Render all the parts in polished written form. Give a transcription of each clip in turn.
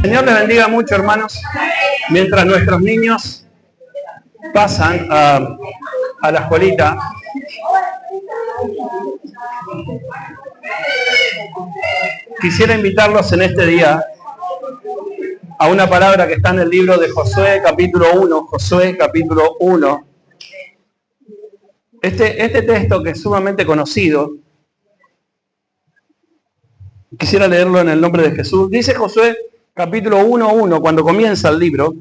Señor les bendiga mucho, hermanos. Mientras nuestros niños pasan a la escuelita, quisiera invitarlos en este día a una palabra que está en el libro de Josué, capítulo 1. Josué, capítulo 1. Este texto, que es sumamente conocido, quisiera leerlo en el nombre de Jesús. Dice Josué, capítulo 1:1, cuando comienza el libro: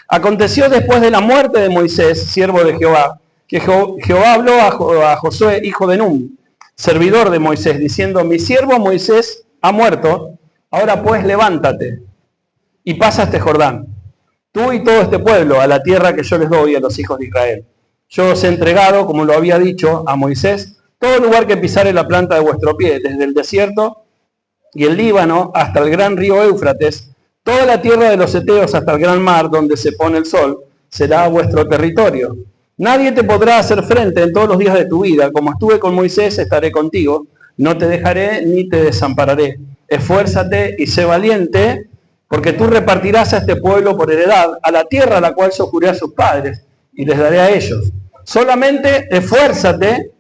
aconteció después de la muerte de Moisés, siervo de Jehová, que Jehová habló a Josué, hijo de Nun, servidor de Moisés, diciendo: mi siervo Moisés ha muerto, ahora pues levántate y pasa este Jordán, tú y todo este pueblo, a la tierra que yo les doy a los hijos de Israel. Yo os he entregado, como lo había dicho a Moisés, todo lugar que pisare la planta de vuestro pie, desde el desierto y el Líbano hasta el gran río Éufrates, toda la tierra de los heteos hasta el gran mar donde se pone el sol, será vuestro territorio. Nadie te podrá hacer frente en todos los días de tu vida. Como estuve con Moisés, estaré contigo. No te dejaré ni te desampararé. Esfuérzate y sé valiente, porque tú repartirás a este pueblo por heredad a la tierra a la cual yo juré a sus padres, y les daré a ellos. Solamente esfuérzate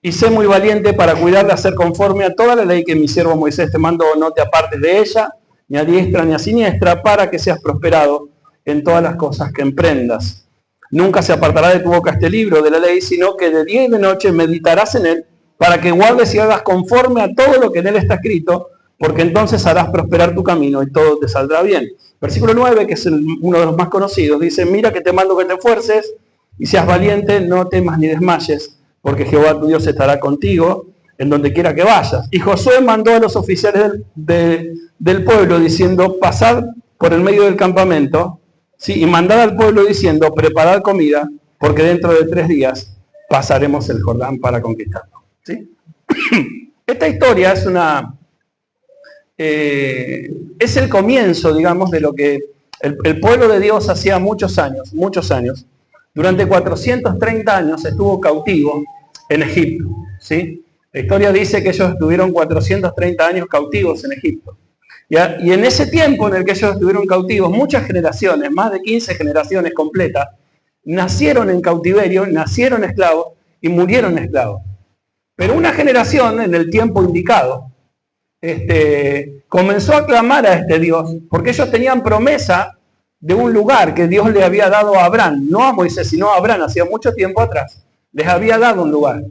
y sé muy valiente para cuidar de hacer conforme a toda la ley que mi siervo Moisés te mandó. No te apartes de ella, ni a diestra ni a siniestra, para que seas prosperado en todas las cosas que emprendas. Nunca se apartará de tu boca este libro de la ley, sino que de día y de noche meditarás en él, para que guardes y hagas conforme a todo lo que en él está escrito, porque entonces harás prosperar tu camino y todo te saldrá bien. Versículo 9, que es uno de los más conocidos, dice: mira que te mando que te esfuerces y seas valiente, no temas ni desmayes, porque Jehová tu Dios estará contigo en donde quiera que vayas. Y Josué mandó a los oficiales del pueblo diciendo: pasad por el medio del campamento, ¿sí? Y mandad al pueblo diciendo: preparad comida, porque dentro de 3 días pasaremos el Jordán para conquistarlo, ¿sí? Esta historia es el comienzo, digamos, de lo que el pueblo de Dios hacía muchos años. Durante 430 años estuvo cautivo en Egipto, ¿sí? La historia dice que ellos estuvieron 430 años cautivos en Egipto. Y en ese tiempo en el que ellos estuvieron cautivos, muchas generaciones, más de 15 generaciones completas, nacieron en cautiverio, nacieron esclavos y murieron esclavos. Pero una generación, en el tiempo indicado, comenzó a clamar a este Dios, porque ellos tenían promesa de un lugar que Dios le había dado a Abraham, no a Moisés, sino a Abraham, hacía mucho tiempo atrás. Les había dado un lugar.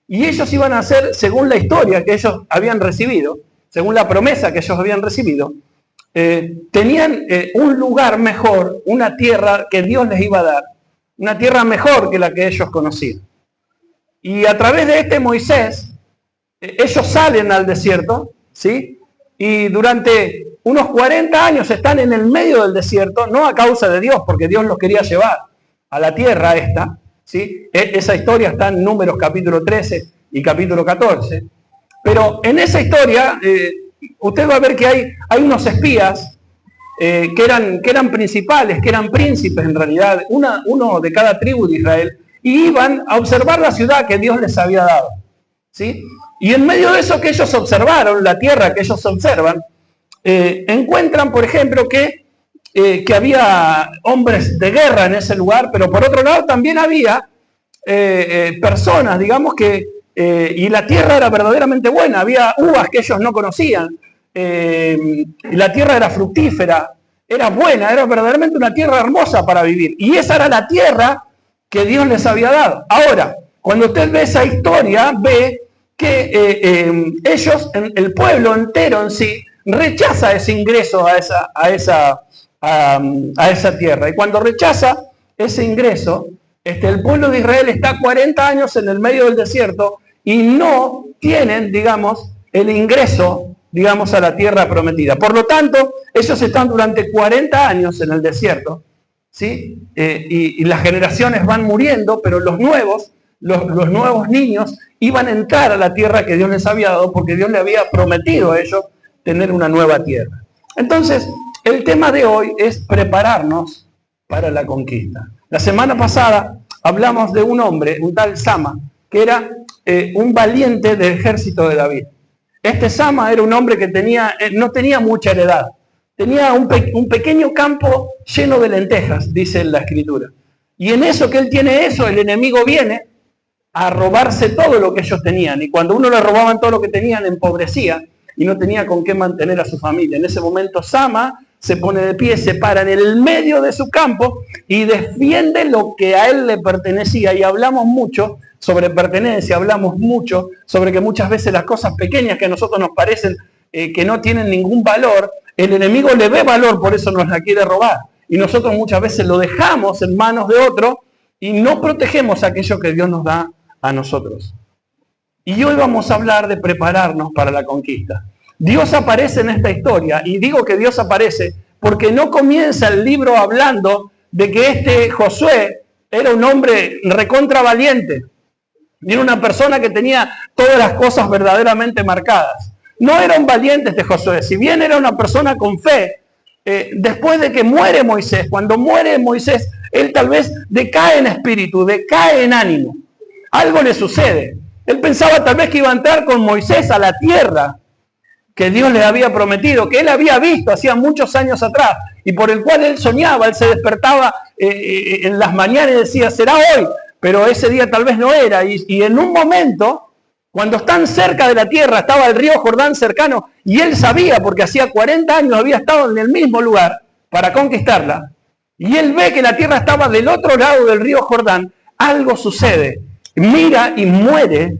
Y ellos iban a hacer, según la historia que ellos habían recibido, según la promesa que ellos habían recibido, tenían un lugar mejor, una tierra que Dios les iba a dar, una tierra mejor que la que ellos conocían. Y a través de este Moisés, ellos salen al desierto, ¿sí? Y durante unos 40 años están en el medio del desierto, no a causa de Dios, porque Dios los quería llevar a la tierra esta, ¿sí? Esa historia está en Números capítulo 13 y capítulo 14. Pero en esa historia, usted va a ver que hay unos espías que eran principales, que eran príncipes en realidad, uno de cada tribu de Israel, y iban a observar la ciudad que Dios les había dado, ¿sí? Y en medio de eso que ellos observaron, la tierra que ellos observan, encuentran, por ejemplo, que había hombres de guerra en ese lugar, pero por otro lado también había personas, digamos que, y la tierra era verdaderamente buena, había uvas que ellos no conocían, y la tierra era fructífera, era buena, era verdaderamente una tierra hermosa para vivir. Y esa era la tierra que Dios les había dado. Ahora, cuando usted ve esa historia, ve que ellos, el pueblo entero en sí, rechaza ese ingreso a esa tierra. Y cuando rechaza ese ingreso, el pueblo de Israel está 40 años en el medio del desierto y no tienen, digamos, el ingreso, digamos, a la tierra prometida. Por lo tanto, ellos están durante 40 años en el desierto, ¿sí? Y las generaciones van muriendo, pero los nuevos niños iban a entrar a la tierra que Dios les había dado, porque Dios les había prometido a ellos tener una nueva tierra. Entonces, el tema de hoy es prepararnos para la conquista. La semana pasada hablamos de un hombre, un tal Sama, que era un valiente del ejército de David. Este Sama era un hombre que no tenía mucha heredad. tenía un pequeño campo lleno de lentejas, dice la Escritura. Y en eso que él tiene eso, el enemigo viene a robarse todo lo que ellos tenían. Y cuando uno le robaban todo lo que tenían, empobrecía y no tenía con qué mantener a su familia. En ese momento Sama se pone de pie, se para en el medio de su campo y defiende lo que a él le pertenecía. Y hablamos mucho sobre pertenencia, hablamos mucho sobre que muchas veces las cosas pequeñas que a nosotros nos parecen que no tienen ningún valor, el enemigo le ve valor, por eso nos la quiere robar. Y nosotros muchas veces lo dejamos en manos de otro y no protegemos aquello que Dios nos da a nosotros. Y hoy vamos a hablar de prepararnos para la conquista. Dios aparece en esta historia, y digo que Dios aparece porque no comienza el libro hablando de que este Josué era un hombre recontra valiente, y era una persona que tenía todas las cosas verdaderamente marcadas. No era un valiente este Josué, si bien era una persona con fe. Después de que muere Moisés, cuando muere Moisés, él tal vez decae en espíritu, decae en ánimo. Algo le sucede. Él pensaba tal vez que iba a entrar con Moisés a la tierra que Dios le había prometido, que él había visto hacía muchos años atrás, y por el cual él soñaba. Él se despertaba en las mañanas y decía, será hoy, pero ese día tal vez no era. Y en un momento, cuando están cerca de la tierra, estaba el río Jordán cercano, y él sabía, porque hacía 40 años había estado en el mismo lugar para conquistarla, y él ve que la tierra estaba del otro lado del río Jordán. Algo sucede, mira y muere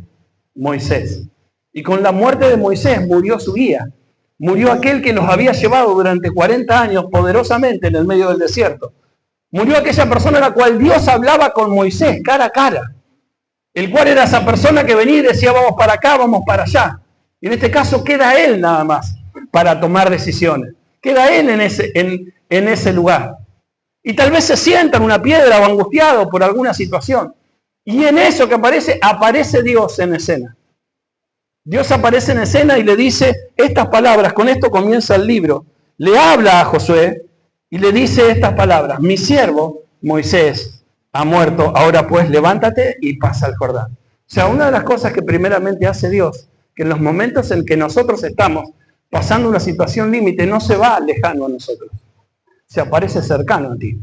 Moisés. Y con la muerte de Moisés murió su guía, murió aquel que los había llevado durante 40 años poderosamente en el medio del desierto. Murió aquella persona a la cual Dios hablaba con Moisés cara a cara, el cual era esa persona que venía y decía, vamos para acá, vamos para allá. Y en este caso queda él nada más para tomar decisiones. Queda él en ese lugar. Y tal vez se sienta en una piedra o angustiado por alguna situación. Y en eso que aparece Dios en escena. Dios aparece en escena y le dice estas palabras. Con esto comienza el libro. Le habla a Josué y le dice estas palabras. Mi siervo Moisés ha muerto, ahora pues levántate y pasa al Jordán. O sea, una de las cosas que primeramente hace Dios, que en los momentos en que nosotros estamos pasando una situación límite, no se va lejano a nosotros. Se aparece cercano a ti.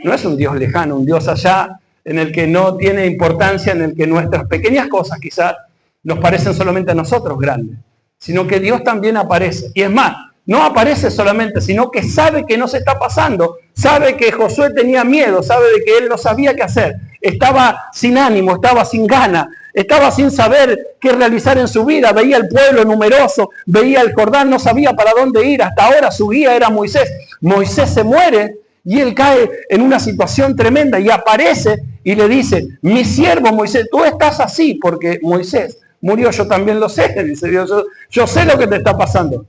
No es un Dios lejano, un Dios allá en el que no tiene importancia, en el que nuestras pequeñas cosas quizás nos parecen solamente a nosotros grandes, sino que Dios también aparece. Y es más, no aparece solamente, sino que sabe que no se está pasando, sabe que Josué tenía miedo, sabe de que él no sabía qué hacer, estaba sin ánimo, estaba sin gana, estaba sin saber qué realizar en su vida, veía el pueblo numeroso, veía el Jordán, no sabía para dónde ir. Hasta ahora su guía era Moisés. Moisés se muere y él cae en una situación tremenda y aparece y le dice, mi siervo Moisés, tú estás así porque Moisés murió, yo también lo sé, dice Dios, yo sé lo que te está pasando.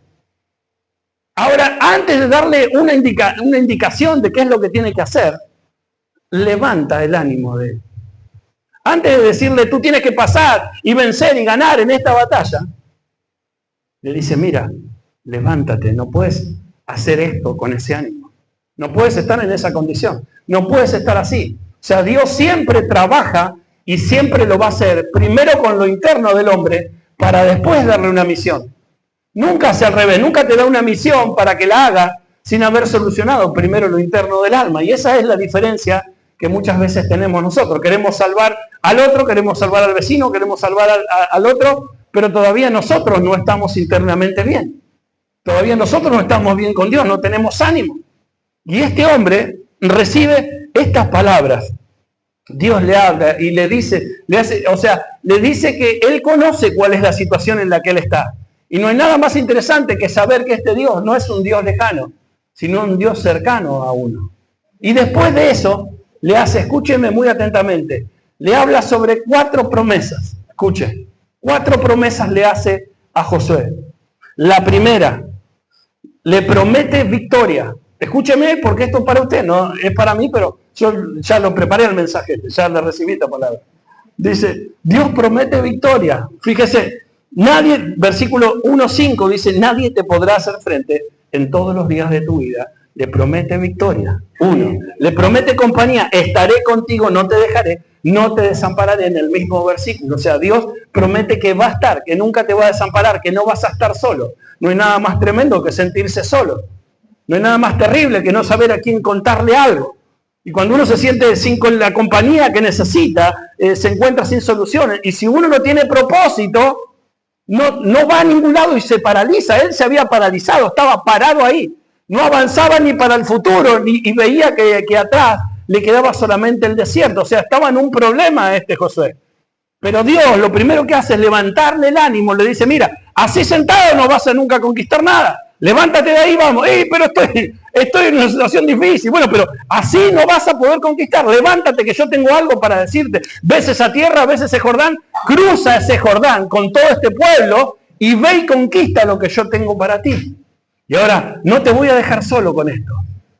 Ahora, antes de darle una indicación de qué es lo que tiene que hacer, levanta el ánimo de él. Antes de decirle, tú tienes que pasar y vencer y ganar en esta batalla, le dice, mira, levántate, no puedes hacer esto con ese ánimo. No puedes estar en esa condición. No puedes estar así. O sea, Dios siempre trabaja y siempre lo va a hacer, primero con lo interno del hombre, para después darle una misión. Nunca hace al revés, nunca te da una misión para que la haga sin haber solucionado primero lo interno del alma. Y esa es la diferencia que muchas veces tenemos nosotros. Queremos salvar al otro, queremos salvar al vecino, queremos salvar al otro, pero todavía nosotros no estamos internamente bien. Todavía nosotros no estamos bien con Dios, no tenemos ánimo. Y este hombre recibe estas palabras. Dios le habla y le dice, le dice que él conoce cuál es la situación en la que él está. Y no hay nada más interesante que saber que este Dios no es un Dios lejano, sino un Dios cercano a uno. Y después de eso, le hace, escúcheme muy atentamente, le habla sobre 4 promesas. Escuche, 4 promesas le hace a Josué. La primera, le promete victoria. Escúcheme, porque esto es para usted, no es para mí, pero yo ya lo preparé el mensaje, ya le recibí esta palabra. Dice, Dios promete victoria. Fíjese, nadie, versículo 1:5 dice, nadie te podrá hacer frente en todos los días de tu vida. Le promete victoria. 1. Le promete compañía, estaré contigo, no te dejaré, no te desampararé, en el mismo versículo. O sea, Dios promete que va a estar, que nunca te va a desamparar, que no vas a estar solo. No hay nada más tremendo que sentirse solo. No hay nada más terrible que no saber a quién contarle algo. Y cuando uno se siente sin la compañía que necesita, se encuentra sin soluciones. Y si uno no tiene propósito, no va a ningún lado y se paraliza. Él se había paralizado, estaba parado ahí. No avanzaba ni para el futuro y veía que atrás le quedaba solamente el desierto. O sea, estaba en un problema Josué. Pero Dios lo primero que hace es levantarle el ánimo. Le dice, mira, así sentado no vas a nunca conquistar nada. Levántate de ahí, vamos. Pero estoy en una situación difícil. Bueno, pero así no vas a poder conquistar. Levántate que yo tengo algo para decirte. Ves esa tierra, ves ese Jordán. Cruza ese Jordán con todo este pueblo y ve y conquista lo que yo tengo para ti. Y ahora, no te voy a dejar solo con esto.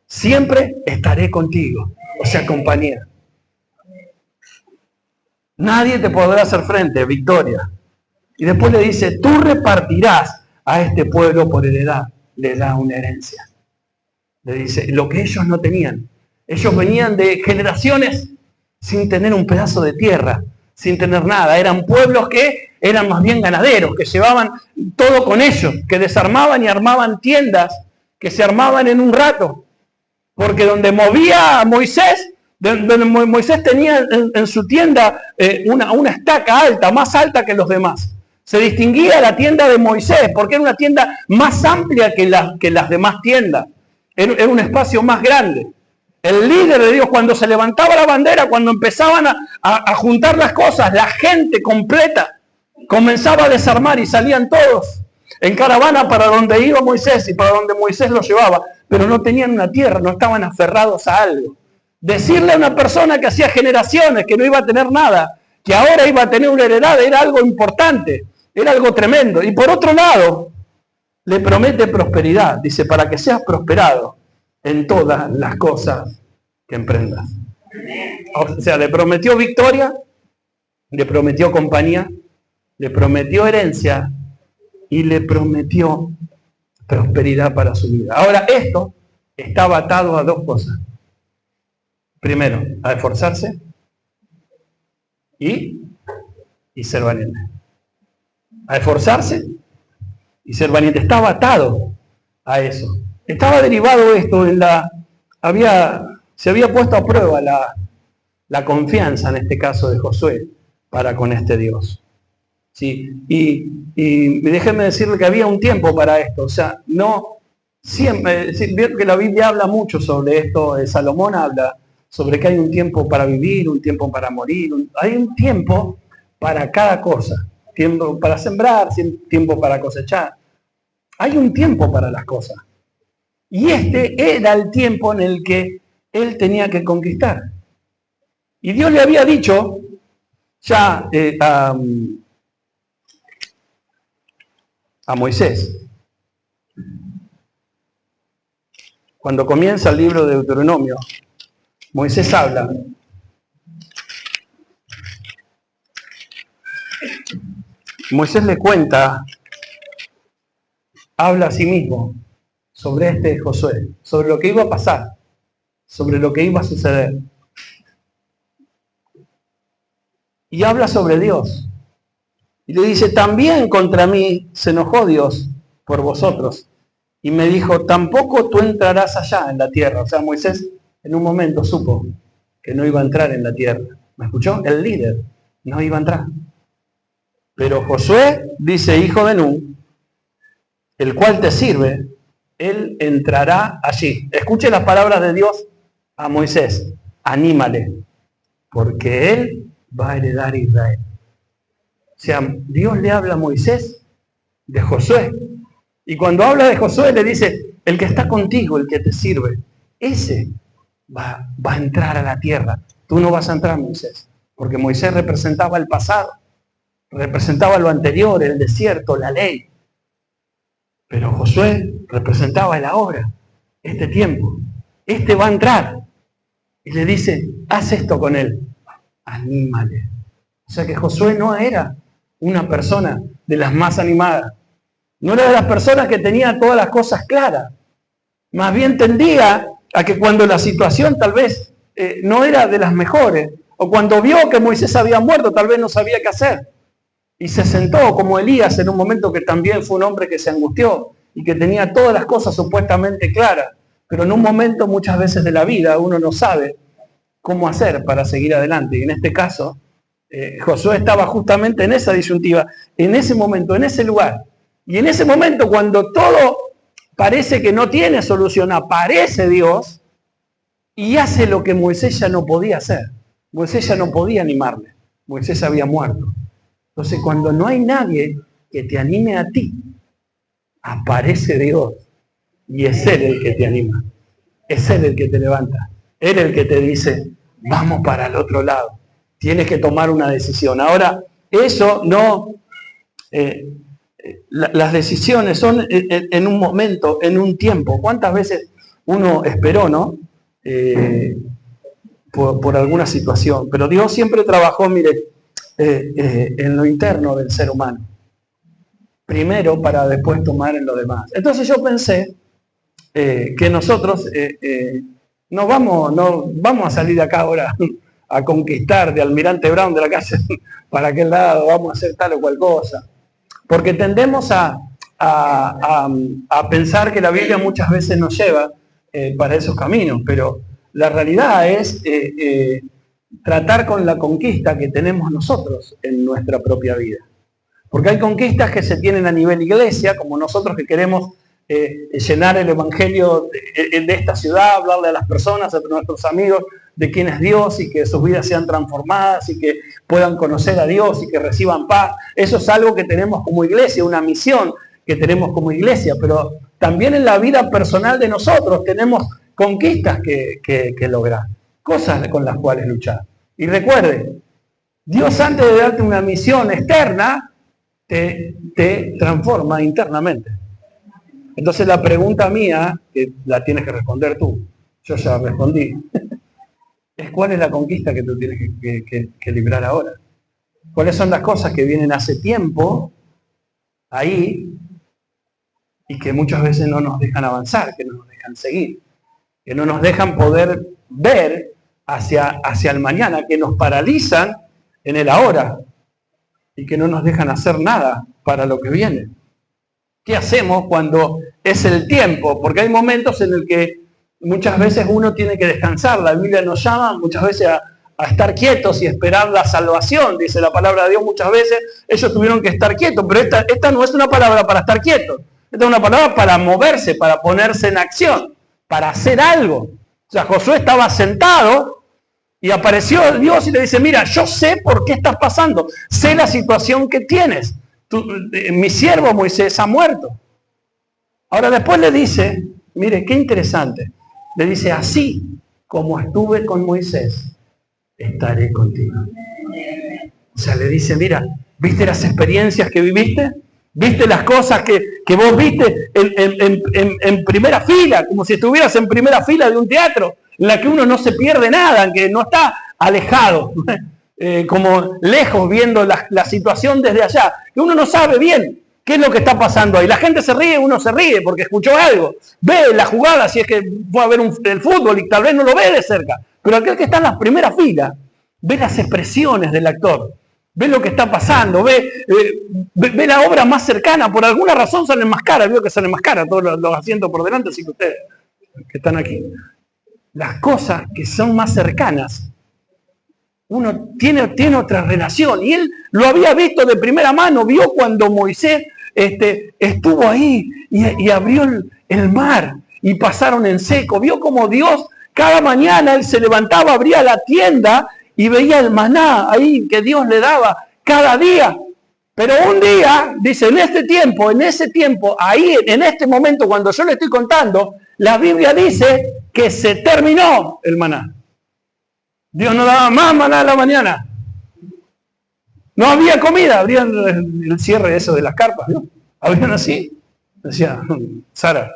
Siempre estaré contigo. O sea, compañía. Nadie te podrá hacer frente, victoria. Y después le dice, tú repartirás a este pueblo por heredad. Le da una herencia. Le dice, lo que ellos no tenían. Ellos venían de generaciones sin tener un pedazo de tierra, sin tener nada. Eran pueblos que eran más bien ganaderos, que llevaban todo con ellos, que desarmaban y armaban tiendas, que se armaban en un rato. Porque donde movía a Moisés, donde Moisés tenía en su tienda una estaca alta, más alta que los demás. Se distinguía la tienda de Moisés, porque era una tienda más amplia que las demás tiendas. Era un espacio más grande. El líder de Dios, cuando se levantaba la bandera, cuando empezaban a juntar las cosas, la gente completa comenzaba a desarmar y salían todos en caravana para donde iba Moisés y para donde Moisés los llevaba, pero no tenían una tierra, no estaban aferrados a algo. Decirle a una persona que hacía generaciones que no iba a tener nada, que ahora iba a tener una heredad, era algo importante, era algo tremendo. Y por otro lado, le promete prosperidad, dice, para que seas prosperado en todas las cosas que emprendas. O sea, le prometió victoria, le prometió compañía, le prometió herencia y le prometió prosperidad para su vida. Ahora, esto estaba atado a dos cosas. Primero, a esforzarse y ser valiente. A esforzarse y ser valiente. Estaba atado a eso. Estaba derivado esto se había puesto a prueba la confianza, en este caso de Josué, para con este Dios. ¿Sí? Y déjenme decirle que había un tiempo para esto. O sea, no siempre, vieron que la Biblia habla mucho sobre esto. Salomón habla sobre que hay un tiempo para vivir, un tiempo para morir. Hay un tiempo para cada cosa. Tiempo para sembrar, tiempo para cosechar. Hay un tiempo para las cosas. Y este era el tiempo en el que él tenía que conquistar. Y Dios le había dicho ya a Moisés, cuando comienza el libro de Deuteronomio, Moisés habla. Moisés le cuenta, habla a sí mismo sobre Josué, sobre lo que iba a pasar, sobre lo que iba a suceder. Y habla sobre Dios. Y le dice, también contra mí se enojó Dios por vosotros. Y me dijo, tampoco tú entrarás allá en la tierra. O sea, Moisés en un momento supo que no iba a entrar en la tierra. ¿Me escuchó? El líder no iba a entrar. Pero Josué, dice, hijo de Nun, el cual te sirve, él entrará allí. Escuche las palabras de Dios a Moisés. Anímale, porque él va a heredar Israel. O sea, Dios le habla a Moisés de Josué. Y cuando habla de Josué le dice, el que está contigo, el que te sirve, ese va a entrar a la tierra. Tú no vas a entrar, Moisés, porque Moisés representaba el pasado, representaba lo anterior, el desierto, la ley. Pero Josué representaba el ahora, este tiempo. Este va a entrar. Y le dice, haz esto con él. Anímale. O sea que Josué no era una persona de las más animadas. No era de las personas que tenía todas las cosas claras. Más bien tendía a que cuando la situación tal vez no era de las mejores, o cuando vio que Moisés había muerto, tal vez no sabía qué hacer. Y se sentó como Elías en un momento que también fue un hombre que se angustió y que tenía todas las cosas supuestamente claras, pero en un momento muchas veces de la vida uno no sabe cómo hacer para seguir adelante. Y en este caso, Josué estaba justamente en esa disyuntiva, en ese momento, en ese lugar. Y en ese momento, cuando todo parece que no tiene solución, aparece Dios y hace lo que Moisés ya no podía hacer. Moisés ya no podía animarle. Moisés había muerto. Entonces, cuando no hay nadie que te anime a ti, aparece Dios. Y es Él el que te anima. Es Él el que te levanta. Él el que te dice, vamos para el otro lado. Tienes que tomar una decisión. Ahora, eso no... las decisiones son en un momento, en un tiempo. ¿Cuántas veces uno esperó, no? Por alguna situación. Pero Dios siempre trabajó, mire, en lo interno del ser humano. Primero para después tomar en lo demás. Entonces yo pensé que nosotros no vamos a salir de acá ahora a conquistar de Almirante Brown de la calle para aquel lado, vamos a hacer tal o cual cosa. Porque tendemos a pensar que la Biblia muchas veces nos lleva para esos caminos, pero la realidad es tratar con la conquista que tenemos nosotros en nuestra propia vida. Porque hay conquistas que se tienen a nivel iglesia, como nosotros que queremos llenar el evangelio de esta ciudad, hablarle a las personas, a nuestros amigos, de quién es Dios y que sus vidas sean transformadas y que puedan conocer a Dios y que reciban paz. Eso es algo que tenemos como iglesia, una misión que tenemos como iglesia, pero también en la vida personal de nosotros tenemos conquistas que lograr, cosas con las cuales luchar. Y recuerde, Dios antes de darte una misión externa, te transforma internamente. Entonces la pregunta mía, que la tienes que responder tú, yo ya respondí, es cuál es la conquista que tú tienes que librar ahora. ¿Cuáles son las cosas que vienen hace tiempo ahí y que muchas veces no nos dejan avanzar, que no nos dejan seguir, que no nos dejan poder ver hacia el mañana, que nos paralizan en el ahora y que no nos dejan hacer nada para lo que viene? ¿Qué hacemos cuando es el tiempo? Porque hay momentos en el que muchas veces uno tiene que descansar. La Biblia nos llama muchas veces a estar quietos y esperar la salvación. Dice la palabra de Dios muchas veces, ellos tuvieron que estar quietos, pero esta no es una palabra para estar quietos. Esta es una palabra para moverse, para ponerse en acción, para hacer algo. O sea, Josué estaba sentado y apareció Dios y le dice, mira, yo sé por qué estás pasando, sé la situación que tienes. Mi siervo Moisés ha muerto. Ahora después le dice, mire, qué interesante, le dice, así como estuve con Moisés, estaré contigo. O sea, le dice, mira, ¿viste las experiencias que viviste? ¿Viste las cosas que vos viste en primera fila? Como si estuvieras en primera fila de un teatro, en la que uno no se pierde nada, que no está alejado, como lejos viendo la situación desde allá, que uno no sabe bien qué es lo que está pasando ahí. La gente se ríe, uno se ríe porque escuchó algo, ve la jugada si es que fue a ver el fútbol y tal vez no lo ve de cerca, pero aquel que está en las primeras filas ve las expresiones del actor, ve lo que está pasando, ve la obra más cercana. Por alguna razón salen más caras, veo que salen más caras todos los asientos por delante, así que ustedes que están aquí, las cosas que son más cercanas, uno tiene otra relación, y él lo había visto de primera mano, vio cuando Moisés estuvo ahí y abrió el mar y pasaron en seco, vio como Dios cada mañana él se levantaba, abría la tienda y veía el maná ahí que Dios le daba cada día. Pero un día, dice, en ese tiempo, ahí, en este momento, cuando yo le estoy contando, la Biblia dice que se terminó el maná. Dios no daba más maná a la mañana. No había comida, abrían el cierre eso de las carpas, ¿no? Abrían así. Decía, Sara,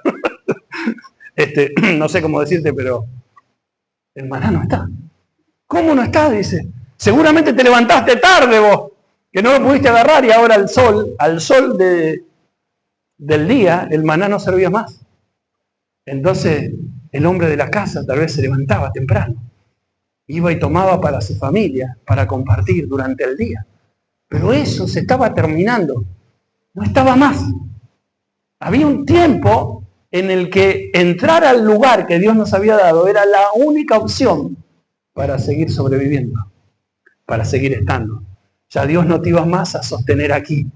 no sé cómo decirte, pero el maná no está. ¿Cómo no está? Dice. Seguramente te levantaste tarde vos, que no lo pudiste agarrar y ahora al sol del día, el maná no servía más. Entonces, el hombre de la casa tal vez se levantaba temprano. Iba y tomaba para su familia, para compartir durante el día. Pero eso se estaba terminando. No estaba más. Había un tiempo en el que entrar al lugar que Dios nos había dado era la única opción para seguir sobreviviendo, para seguir estando. Ya Dios no te iba más a sostener aquí,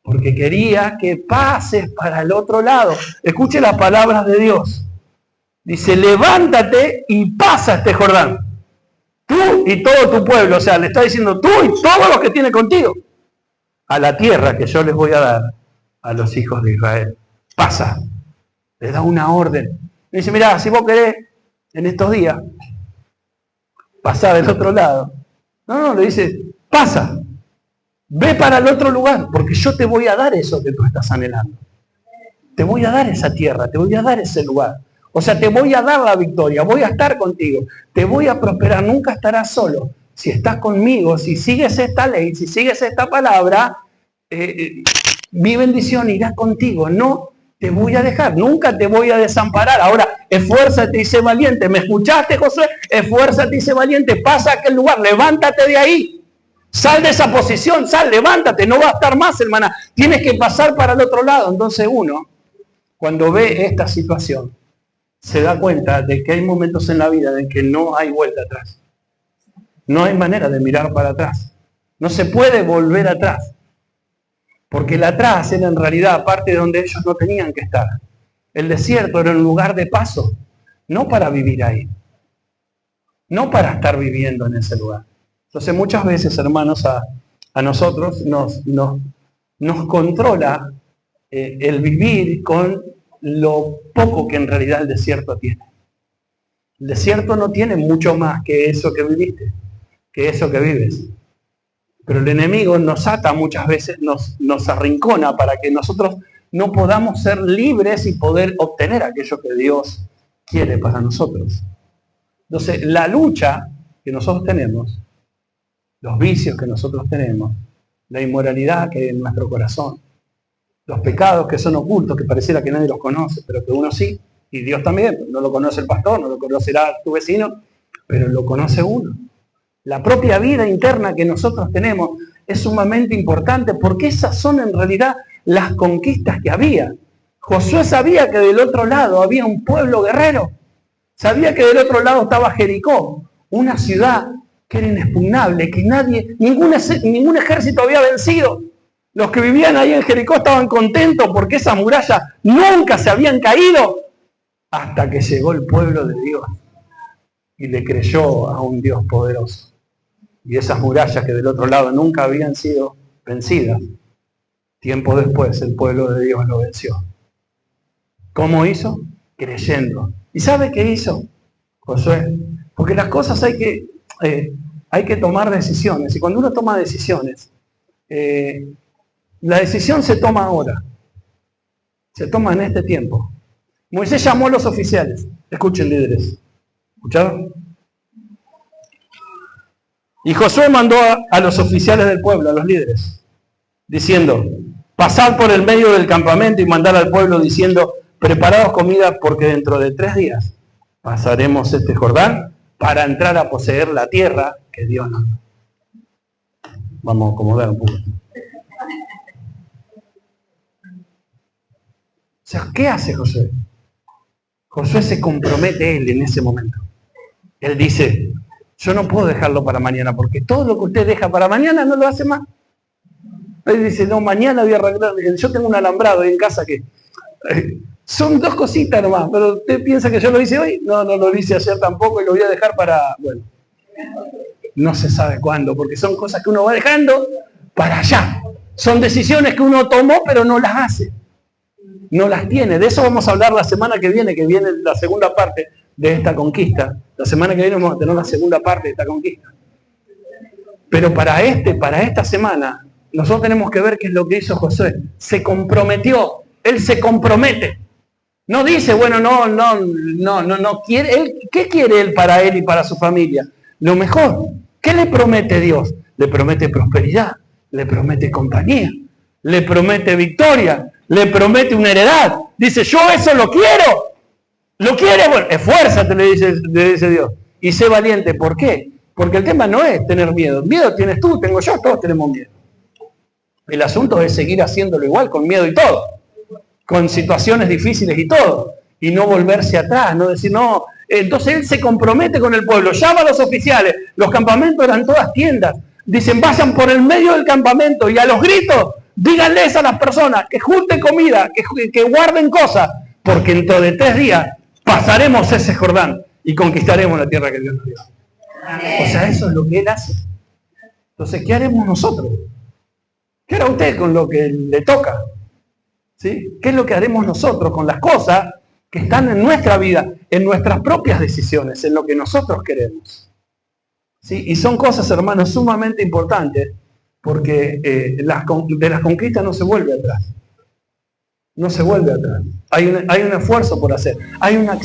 porque quería que pases para el otro lado. Escuche las palabras de Dios. Dice, levántate y pasa este Jordán. Tú y todo tu pueblo, o sea, le está diciendo tú y todos los que tiene contigo, a la tierra que yo les voy a dar a los hijos de Israel. Pasa. Le da una orden. Le dice, mirá, si vos querés en estos días pasar del otro lado. No, le dice, pasa. Ve para el otro lugar, porque yo te voy a dar eso que tú estás anhelando. Te voy a dar esa tierra, te voy a dar ese lugar. O sea, te voy a dar la victoria, voy a estar contigo, te voy a prosperar, nunca estarás solo. Si estás conmigo, si sigues esta ley, si sigues esta palabra, mi bendición irá contigo. No te voy a dejar, nunca te voy a desamparar. Ahora, esfuérzate y sé valiente. ¿Me escuchaste, Josué? Esfuérzate y sé valiente. Pasa a aquel lugar, levántate de ahí. Sal de esa posición, sal, levántate. No va a estar más, hermana. Tienes que pasar para el otro lado. Entonces uno, cuando ve esta situación, se da cuenta de que hay momentos en la vida en que no hay vuelta atrás. No hay manera de mirar para atrás. No se puede volver atrás. Porque el atrás era en realidad parte de donde ellos no tenían que estar. El desierto era un lugar de paso, no para vivir ahí. No para estar viviendo en ese lugar. Entonces muchas veces, hermanos, a nosotros nos controla el vivir con lo poco que en realidad el desierto tiene. El desierto no tiene mucho más que eso que viviste, que eso que vives. Pero el enemigo nos ata muchas veces, nos arrincona para que nosotros no podamos ser libres y poder obtener aquello que Dios quiere para nosotros. Entonces, la lucha que nosotros tenemos, los vicios que nosotros tenemos, la inmoralidad que hay en nuestro corazón, los pecados que son ocultos, que pareciera que nadie los conoce, pero que uno sí, y Dios también. No lo conoce el pastor, no lo conocerá tu vecino, pero lo conoce uno. La propia vida interna que nosotros tenemos es sumamente importante porque esas son en realidad las conquistas que había. Josué sabía que del otro lado había un pueblo guerrero. Sabía que del otro lado estaba Jericó, una ciudad que era inexpugnable, que ningún ejército había vencido. Los que vivían ahí en Jericó estaban contentos porque esas murallas nunca se habían caído hasta que llegó el pueblo de Dios y le creyó a un Dios poderoso. Y esas murallas que del otro lado nunca habían sido vencidas, tiempo después el pueblo de Dios lo venció. ¿Cómo hizo? Creyendo. ¿Y sabe qué hizo Josué? Porque las cosas hay que tomar decisiones. Y cuando uno toma decisiones, la decisión se toma ahora. Se toma en este tiempo. Moisés llamó a los oficiales. Escuchen, líderes. ¿Escucharon? Y Josué mandó a los oficiales del pueblo, a los líderes, diciendo, pasad por el medio del campamento y mandar al pueblo diciendo, preparaos comida porque dentro de 3 días pasaremos este Jordán para entrar a poseer la tierra que Dios nos da. Vamos a acomodar un poco. O sea, ¿qué hace Josué? Josué se compromete él en ese momento. Él dice, yo no puedo dejarlo para mañana, porque todo lo que usted deja para mañana no lo hace más. Él dice, no, mañana voy a arreglar. Yo tengo un alambrado ahí en casa que son 2 cositas nomás, pero usted piensa que yo lo hice hoy. No lo hice ayer tampoco y lo voy a dejar para, bueno, no se sabe cuándo, porque son cosas que uno va dejando para allá. Son decisiones que uno tomó, pero no las hace. No las tiene. De eso vamos a hablar la semana que viene la segunda parte de esta conquista. La semana que viene vamos a tener la segunda parte de esta conquista. Pero para esta semana, nosotros tenemos que ver qué es lo que hizo Josué. Se comprometió. Él se compromete. No dice, bueno, no quiere. ¿Qué quiere él para él y para su familia? Lo mejor. ¿Qué le promete Dios? Le promete prosperidad, le promete compañía, le promete victoria, le promete una heredad. Dice, yo eso lo quiero. ¿Lo quieres? Bueno, esfuérzate, le dice Dios. Y sé valiente. ¿Por qué? Porque el tema no es tener miedo. Miedo tienes tú, tengo yo, todos tenemos miedo. El asunto es seguir haciéndolo igual, con miedo y todo. con situaciones difíciles y todo, y no volverse atrás, no decir, no, entonces él se compromete con el pueblo, llama a los oficiales, los campamentos eran todas tiendas, dicen, vayan por el medio del campamento y a los gritos, díganles a las personas que junten comida, que guarden cosas, porque dentro de 3 días pasaremos ese Jordán y conquistaremos la tierra que Dios nos dio. O sea, eso es lo que Él hace. Entonces, ¿qué haremos nosotros? ¿Qué hará usted con lo que le toca? ¿Sí? ¿Qué es lo que haremos nosotros con las cosas que están en nuestra vida, en nuestras propias decisiones, en lo que nosotros queremos? ¿Sí? Y son cosas, hermanos, sumamente importantes, porque de las conquistas no se vuelve atrás. No se vuelve atrás. Hay un esfuerzo por hacer. Hay una